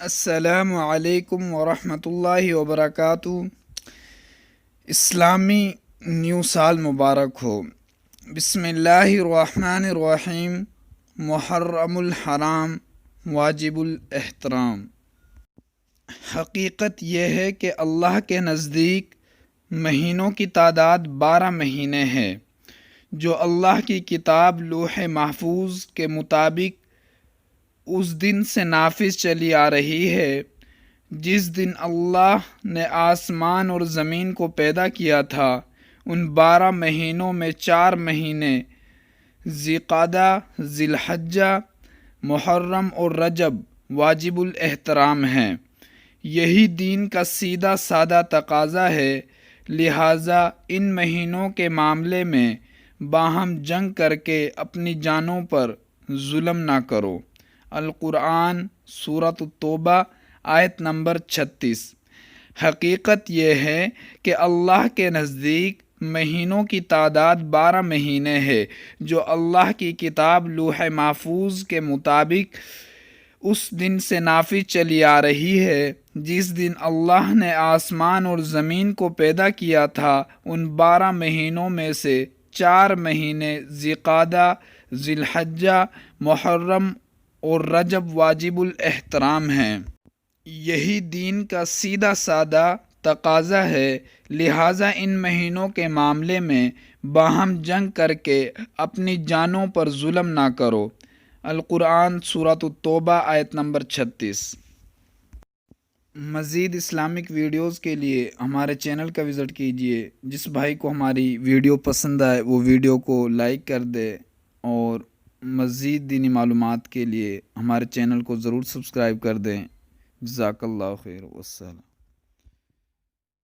السلام علیکم ورحمۃ اللہ وبرکاتہ۔ اسلامی نیو سال مبارک ہو۔ بسم اللہ الرحمن الرحیم۔ محرم الحرام، واجب الاحترام۔ حقیقت یہ ہے کہ اللہ کے نزدیک مہینوں کی تعداد 12 مہینے ہے، جو اللہ کی کتاب لوح محفوظ کے مطابق اس دن سے نافذ چلی آ رہی ہے جس دن اللہ نے آسمان اور زمین کو پیدا کیا تھا۔ ان 12 مہینوں میں 4 مہینے ذی القعدہ، ذی الحجہ، محرم اور رجب واجب الاحترام ہیں۔ یہی دین کا سیدھا سادہ تقاضا ہے، لہٰذا ان مہینوں کے معاملے میں باہم جنگ کر کے اپنی جانوں پر ظلم نہ کرو۔ القرآن سورۃ التوبہ آیت نمبر 36۔ حقیقت یہ ہے کہ اللہ کے نزدیک مہینوں کی تعداد 12 مہینے ہے، جو اللہ کی کتاب لوح محفوظ کے مطابق اس دن سے نافذ چلی آ رہی ہے جس دن اللہ نے آسمان اور زمین کو پیدا کیا تھا۔ ان 12 مہینوں میں سے 4 مہینے ذی القعدہ، ذی الحجہ، محرم اور رجب واجب الاحترام ہیں۔ یہی دین کا سیدھا سادہ تقاضا ہے، لہٰذا ان مہینوں کے معاملے میں باہم جنگ کر کے اپنی جانوں پر ظلم نہ کرو۔ القرآن سورۃ التوبہ آیت نمبر 36۔ مزید اسلامک ویڈیوز کے لیے ہمارے چینل کا وزٹ کیجیے۔ جس بھائی کو ہماری ویڈیو پسند آئے وہ ویڈیو کو لائک کر دے، اور مزید دینی معلومات کے لیے ہمارے چینل کو ضرور سبسکرائب کر دیں۔ جزاک اللہ خیر، والسلام۔